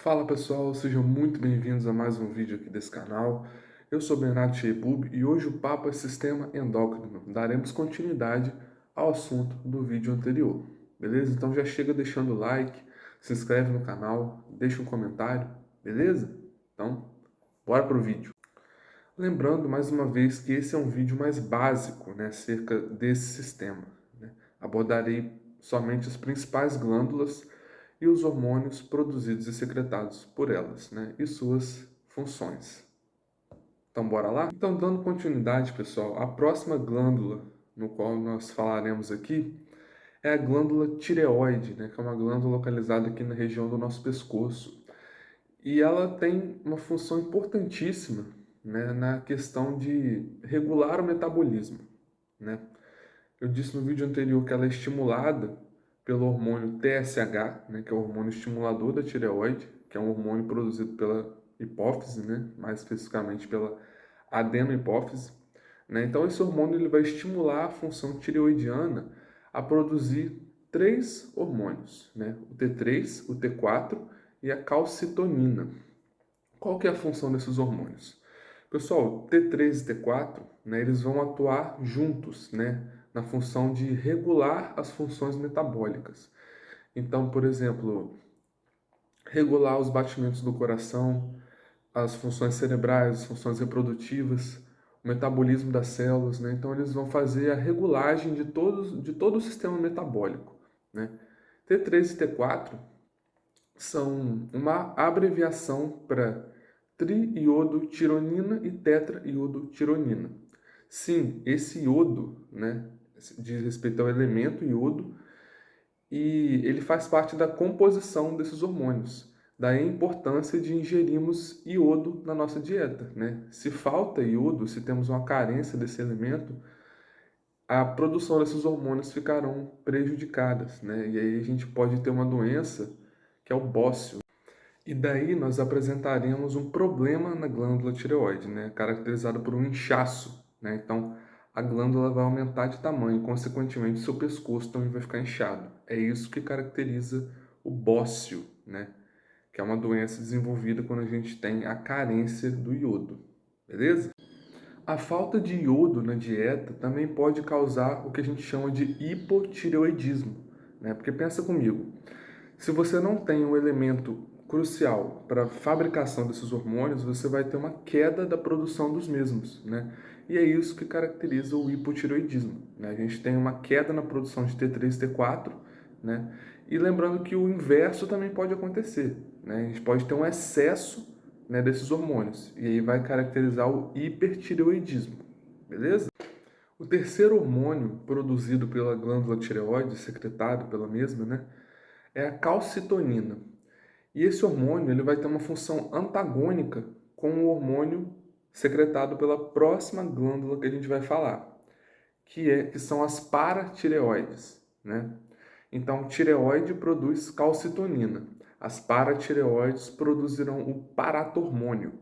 Fala pessoal, sejam muito bem-vindos a mais um vídeo aqui desse canal. Eu sou Bernardo Sheibub e hoje o papo é sistema endócrino. Daremos continuidade ao assunto do vídeo anterior, beleza? Então já chega deixando o like, se inscreve no canal, deixa um comentário, beleza? Então, bora pro vídeo. Lembrando mais uma vez que esse é um vídeo mais básico, né, acerca desse sistema, né? Abordarei somente as principais glândulas e os hormônios produzidos e secretados por elas, né, e suas funções. Então, bora lá? Então, dando continuidade, pessoal, a próxima glândula no qual nós falaremos aqui é a glândula tireoide, né, que é uma glândula localizada aqui na região do nosso pescoço. E ela tem uma função importantíssima, né, na questão de regular o metabolismo, né? Eu disse no vídeo anterior que ela é estimulada pelo hormônio TSH, né, que é o hormônio estimulador da tireoide, que é um hormônio produzido pela hipófise, né, mais especificamente pela adenohipófise, né? Então esse hormônio ele vai estimular a função tireoidiana a produzir três hormônios, né? O T3, o T4 e a calcitonina. Qual que é a função desses hormônios? Pessoal, T3 e T4, né, eles vão atuar juntos, né, na função de regular as funções metabólicas. Então, por exemplo, regular os batimentos do coração, as funções cerebrais, as funções reprodutivas, o metabolismo das células, né? Então, eles vão fazer a regulagem de todo o sistema metabólico, né? T3 e T4 são uma abreviação para triiodotironina e tetraiodotironina. Sim, esse iodo, né, diz respeito ao elemento iodo e ele faz parte da composição desses hormônios. Daí a importância de ingerirmos iodo na nossa dieta, né? Se falta iodo, se temos uma carência desse elemento, a produção desses hormônios ficarão prejudicadas, né? E aí a gente pode ter uma doença que é o bócio. E daí nós apresentaremos um problema na glândula tireoide, né, caracterizado por um inchaço, né? Então, a glândula vai aumentar de tamanho, consequentemente, seu pescoço também vai ficar inchado. É isso que caracteriza o bócio, né, que é uma doença desenvolvida quando a gente tem a carência do iodo, beleza? A falta de iodo na dieta também pode causar o que a gente chama de hipotireoidismo, né? Porque pensa comigo, se você não tem um elemento crucial para a fabricação desses hormônios, você vai ter uma queda da produção dos mesmos, né? E é isso que caracteriza o hipotireoidismo, né? A gente tem uma queda na produção de T3 e T4, né? E lembrando que o inverso também pode acontecer, né? A gente pode ter um excesso, né, desses hormônios, e aí vai caracterizar o hipertireoidismo, beleza? O terceiro hormônio produzido pela glândula tireoide, secretado pela mesma, né, é a calcitonina. E esse hormônio ele vai ter uma função antagônica com o hormônio secretado pela próxima glândula que a gente vai falar, que são as paratireoides, né? Então, tireoide produz calcitonina. As paratireoides produzirão o paratormônio.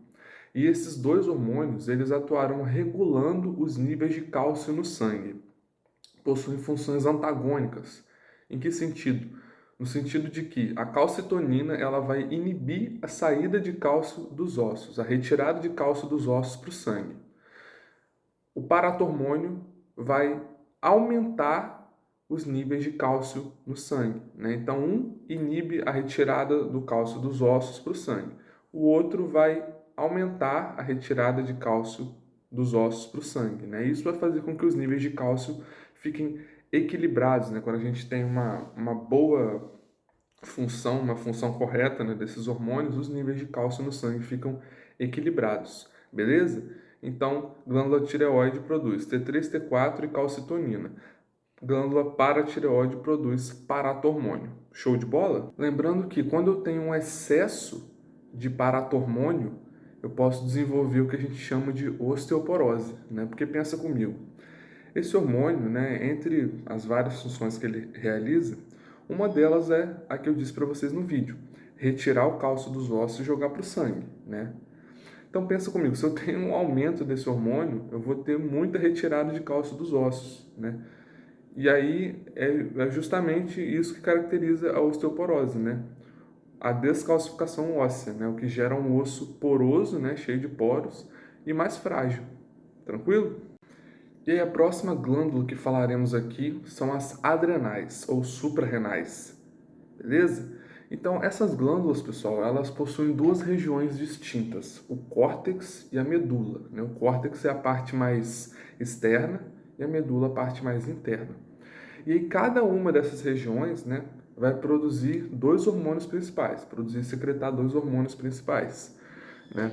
E esses dois hormônios, eles atuarão regulando os níveis de cálcio no sangue. Possuem funções antagônicas. Em que sentido? No sentido de que a calcitonina ela vai inibir a saída de cálcio dos ossos, a retirada de cálcio dos ossos para o sangue. O paratormônio vai aumentar os níveis de cálcio no sangue, né? Então, um inibe a retirada do cálcio dos ossos para o sangue. O outro vai aumentar a retirada de cálcio dos ossos para o sangue, né? Isso vai fazer com que os níveis de cálcio fiquem equilibrados, né? Quando a gente tem uma boa função, uma função correta, né, desses hormônios, os níveis de cálcio no sangue ficam equilibrados, beleza? Então, glândula tireoide produz T3, T4 e calcitonina. Glândula paratireoide produz paratormônio. Show de bola? Lembrando que quando eu tenho um excesso de paratormônio, eu posso desenvolver o que a gente chama de osteoporose, né? Porque pensa comigo, esse hormônio, né, entre as várias funções que ele realiza, uma delas é a que eu disse para vocês no vídeo, retirar o cálcio dos ossos e jogar para o sangue, né? Então pensa comigo, se eu tenho um aumento desse hormônio, eu vou ter muita retirada de cálcio dos ossos, né? E aí é justamente isso que caracteriza a osteoporose, né? a descalcificação óssea, né? O que gera um osso poroso, né? Cheio de poros e mais frágil. Tranquilo? E aí a próxima glândula que falaremos aqui são as adrenais ou suprarrenais. Beleza? Então, essas glândulas, pessoal, elas possuem duas regiões distintas, o córtex e a medula, né? O córtex é a parte mais externa e a medula a parte mais interna. E aí, cada uma dessas regiões, né, vai produzir dois hormônios principais, produzir e secretar dois hormônios principais, né?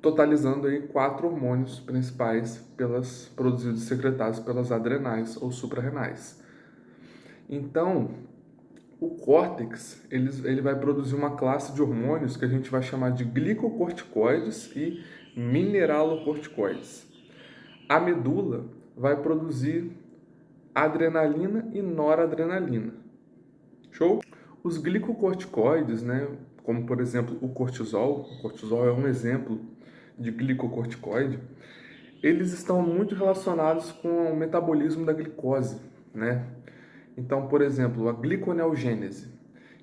Totalizando aí 4 hormônios principais produzidos e secretados pelas adrenais ou suprarrenais. Então, o córtex ele vai produzir uma classe de hormônios que a gente vai chamar de glicocorticoides e mineralocorticoides. A medula vai produzir adrenalina e noradrenalina. Show? Os glicocorticoides, né, como por exemplo o cortisol é um exemplo de glicocorticoide, eles estão muito relacionados com o metabolismo da glicose, né? Então, por exemplo, a gliconeogênese,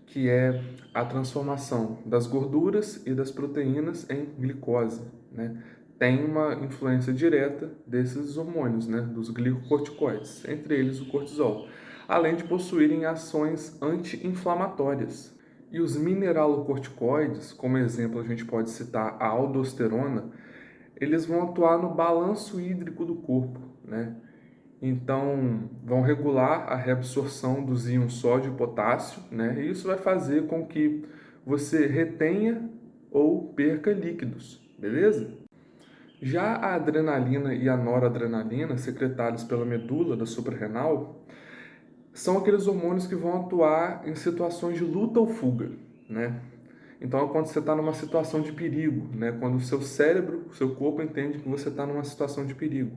que é a transformação das gorduras e das proteínas em glicose, né? Tem uma influência direta desses hormônios, né? Dos glicocorticoides, entre eles o cortisol, além de possuírem ações anti-inflamatórias. E os mineralocorticoides, como exemplo a gente pode citar a aldosterona, eles vão atuar no balanço hídrico do corpo, né? Então, vão regular a reabsorção dos íons sódio e potássio, né? E isso vai fazer com que você retenha ou perca líquidos, beleza? Já a adrenalina e a noradrenalina, secretadas pela medula da suprarrenal, são aqueles hormônios que vão atuar em situações de luta ou fuga, né? Então, é quando você está numa situação de perigo, né? Quando o seu cérebro, o seu corpo entende que você está numa situação de perigo.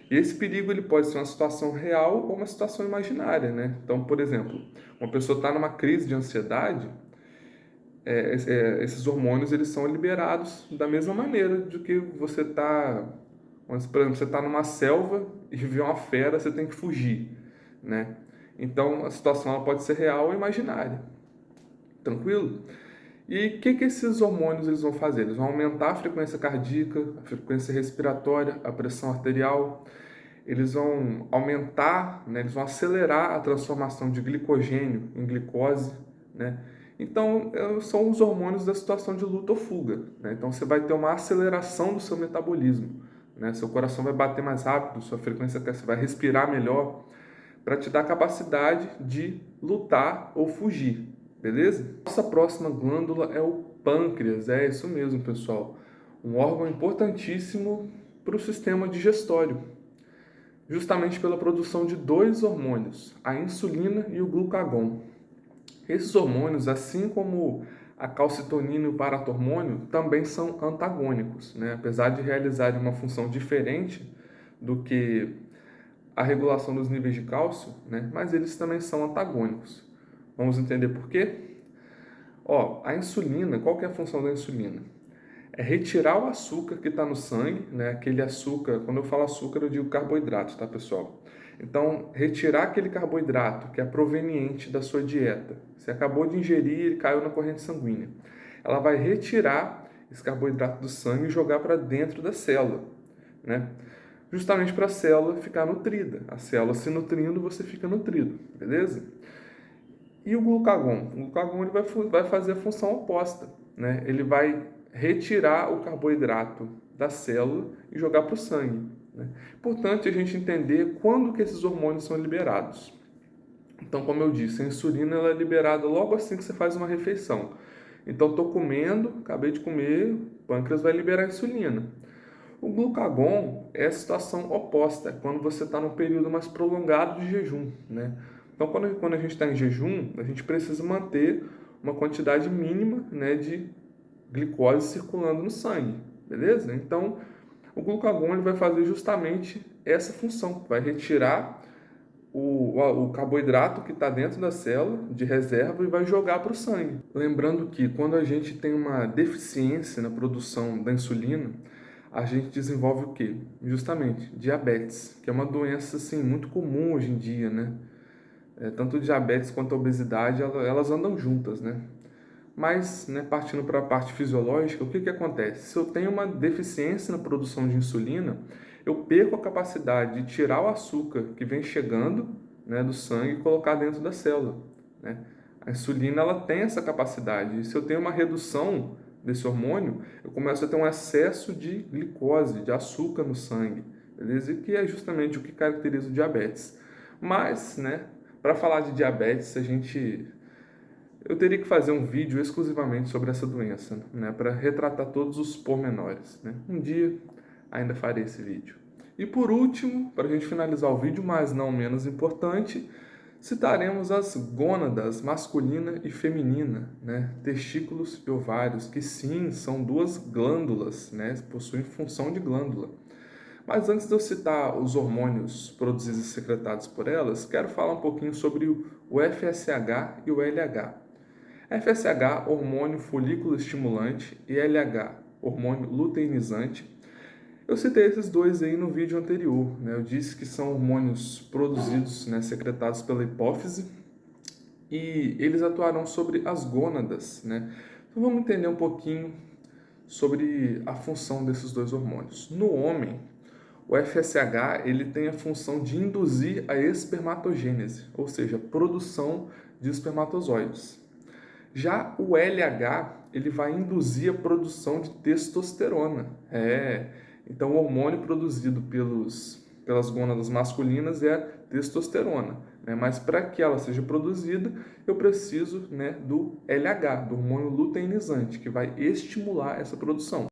E esse perigo ele pode ser uma situação real ou uma situação imaginária, né? Então, por exemplo, uma pessoa está numa crise de ansiedade, esses hormônios eles são liberados da mesma maneira de que você está, por exemplo, você está numa selva e vê uma fera, você tem que fugir, né? Então, a situação ela pode ser real ou imaginária. Tranquilo? E o que esses hormônios eles vão fazer? Eles vão aumentar a frequência cardíaca, a frequência respiratória, a pressão arterial. Eles vão aumentar, né, eles vão acelerar a transformação de glicogênio em glicose, né? Então, são os hormônios da situação de luta ou fuga, né? Então, você vai ter uma aceleração do seu metabolismo, né? Seu coração vai bater mais rápido, sua frequência, você vai respirar melhor, para te dar a capacidade de lutar ou fugir, beleza? Nossa próxima glândula é o pâncreas, é isso mesmo, pessoal. Um órgão importantíssimo para o sistema digestório, justamente pela produção de dois hormônios, a insulina e o glucagon. Esses hormônios, assim como a calcitonina e o paratormônio, também são antagônicos, né? Apesar de realizarem uma função diferente do que a regulação dos níveis de cálcio, né? Mas eles também são antagônicos. Vamos entender por quê? Ó, a insulina, qual que é a função da insulina? É retirar o açúcar que está no sangue, né? Aquele açúcar, quando eu falo açúcar, eu digo carboidrato, tá, pessoal? Então, retirar aquele carboidrato que é proveniente da sua dieta. Você acabou de ingerir, ele caiu na corrente sanguínea. Ela vai retirar esse carboidrato do sangue e jogar para dentro da célula, né? Justamente para a célula ficar nutrida. A célula se nutrindo, você fica nutrido, beleza? E o glucagon? O glucagon ele vai fazer a função oposta, né? Ele vai retirar o carboidrato da célula e jogar para o sangue, né? Importante a gente entender quando que esses hormônios são liberados. Então, como eu disse, a insulina ela é liberada logo assim que você faz uma refeição. Então, estou comendo, acabei de comer, o pâncreas vai liberar a insulina. O glucagon é a situação oposta, é quando você está num período mais prolongado de jejum, né? Então, quando a gente está em jejum, a gente precisa manter uma quantidade mínima, né, de glicose circulando no sangue, beleza? Então, o glucagon ele vai fazer justamente essa função, vai retirar o carboidrato que está dentro da célula de reserva e vai jogar para o sangue. Lembrando que quando a gente tem uma deficiência na produção da insulina, a gente desenvolve o quê? Justamente diabetes, que é uma doença assim muito comum hoje em dia, né? Tanto o diabetes quanto a obesidade, elas andam juntas, né? Mas, né, partindo para a parte fisiológica, o que que acontece? Se eu tenho uma deficiência na produção de insulina, eu perco a capacidade de tirar o açúcar que vem chegando, né, do sangue e colocar dentro da célula, né? A insulina, ela tem essa capacidade. E se eu tenho uma redução desse hormônio, eu começo a ter um excesso de glicose, de açúcar no sangue, beleza? E que é justamente o que caracteriza o diabetes. Mas, né, para falar de diabetes, eu teria que fazer um vídeo exclusivamente sobre essa doença, né, para retratar todos os pormenores, né? Um dia ainda farei esse vídeo. E por último, para a gente finalizar o vídeo, mas não menos importante, citaremos as gônadas masculina e feminina, né? Testículos e ovários, que sim, são duas glândulas, né? Possuem função de glândula. Mas antes de eu citar os hormônios produzidos e secretados por elas, quero falar um pouquinho sobre o FSH e o LH. FSH, hormônio folículo estimulante, e LH, hormônio luteinizante. Eu citei esses dois aí no vídeo anterior, né? Eu disse que são hormônios produzidos, né, secretados pela hipófise, e eles atuarão sobre as gônadas, né? Então vamos entender um pouquinho sobre a função desses dois hormônios. No homem, o FSH ele tem a função de induzir a espermatogênese, ou seja, a produção de espermatozoides. Já o LH, ele vai induzir a produção de testosterona. Então o hormônio produzido pelas gônadas masculinas é a testosterona, né? Mas para que ela seja produzida, eu preciso, né, do LH, do hormônio luteinizante, que vai estimular essa produção.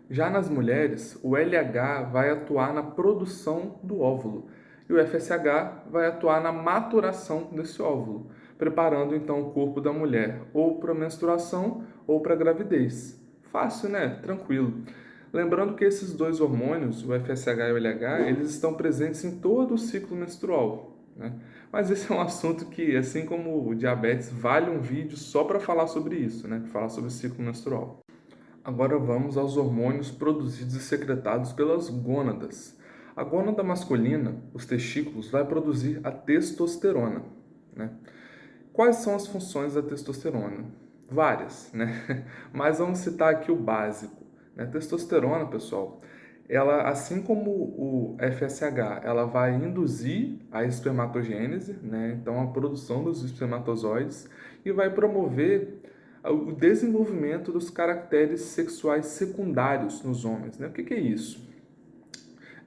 Já nas mulheres, o LH vai atuar na produção do óvulo e o FSH vai atuar na maturação desse óvulo, preparando então o corpo da mulher ou para a menstruação ou para a gravidez. Fácil, né? Tranquilo. Lembrando que esses dois hormônios, o FSH e o LH, eles estão presentes em todo o ciclo menstrual, né? Mas esse é um assunto que, assim como o diabetes, vale um vídeo só para falar sobre isso, né? Falar sobre o ciclo menstrual. Agora vamos aos hormônios produzidos e secretados pelas gônadas. A gônada masculina, os testículos, vai produzir a testosterona, né? Quais são as funções da testosterona? Várias, né? Mas vamos citar aqui o básico, né? A testosterona, pessoal, ela, assim como o FSH, ela vai induzir a espermatogênese, né? Então a produção dos espermatozoides, e vai promover o desenvolvimento dos caracteres sexuais secundários nos homens, né? O que é isso?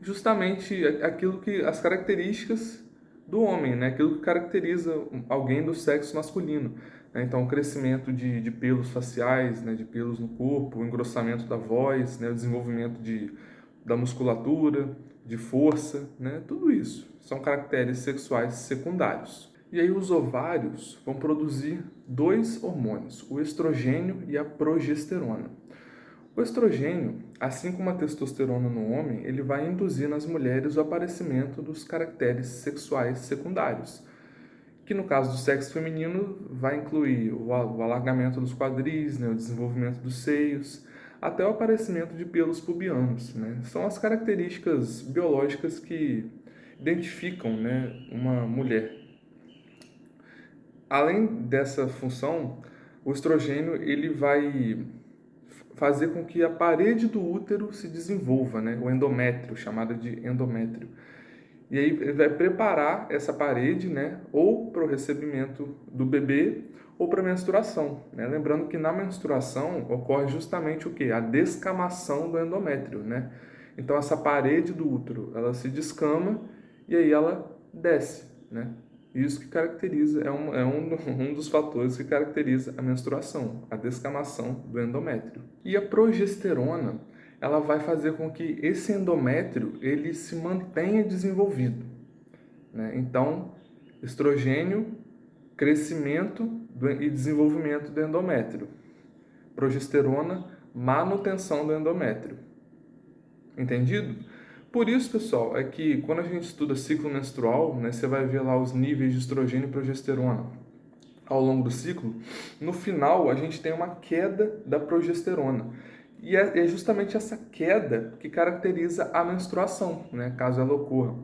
Justamente aquilo que as características do homem, né? Aquilo que caracteriza alguém do sexo masculino, né? Então, o crescimento de pelos faciais, né? De pelos no corpo, o engrossamento da voz, né? O desenvolvimento da musculatura, de força, né? Tudo isso são caracteres sexuais secundários. E aí os ovários vão produzir dois hormônios, o estrogênio e a progesterona. O estrogênio, assim como a testosterona no homem, ele vai induzir nas mulheres o aparecimento dos caracteres sexuais secundários, que no caso do sexo feminino vai incluir o alargamento dos quadris, né, o desenvolvimento dos seios, até o aparecimento de pelos pubianos, né? São as características biológicas que identificam, né, uma mulher. Além dessa função, o estrogênio ele vai fazer com que a parede do útero se desenvolva, né? O endométrio, chamado de endométrio. E aí ele vai preparar essa parede, né? Ou para o recebimento do bebê ou para a menstruação, né? Lembrando que na menstruação ocorre justamente o quê? A descamação do endométrio, né? Então essa parede do útero, ela se descama e aí ela desce, né? Isso que caracteriza, um dos fatores que caracteriza a menstruação, a descamação do endométrio. E a progesterona, ela vai fazer com que esse endométrio ele se mantenha desenvolvido, né? Então, estrogênio, crescimento e desenvolvimento do endométrio. Progesterona, manutenção do endométrio. Entendido? Por isso, pessoal, é que quando a gente estuda ciclo menstrual, né, você vai ver lá os níveis de estrogênio e progesterona ao longo do ciclo. No final, a gente tem uma queda da progesterona. E é justamente essa queda que caracteriza a menstruação, né, caso ela ocorra.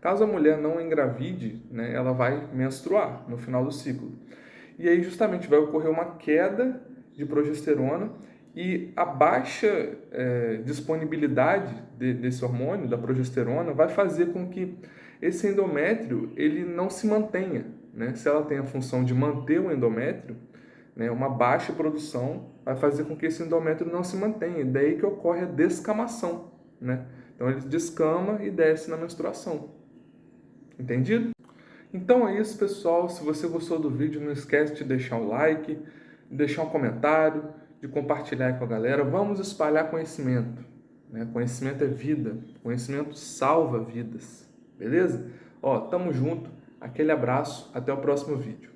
Caso a mulher não engravide, né, ela vai menstruar no final do ciclo. E aí justamente vai ocorrer uma queda de progesterona e a baixa disponibilidade desse hormônio, da progesterona, vai fazer com que esse endométrio ele não se mantenha, né? Se ela tem a função de manter o endométrio, né, uma baixa produção vai fazer com que esse endométrio não se mantenha. Daí que ocorre a descamação, né? Então ele descama e desce na menstruação. Entendido? Então é isso, pessoal. Se você gostou do vídeo, não esquece de deixar um like, de deixar um comentário, de compartilhar com a galera. Vamos espalhar conhecimento, né? Conhecimento é vida. Conhecimento salva vidas. Beleza? Ó, tamo junto. Aquele abraço. Até o próximo vídeo.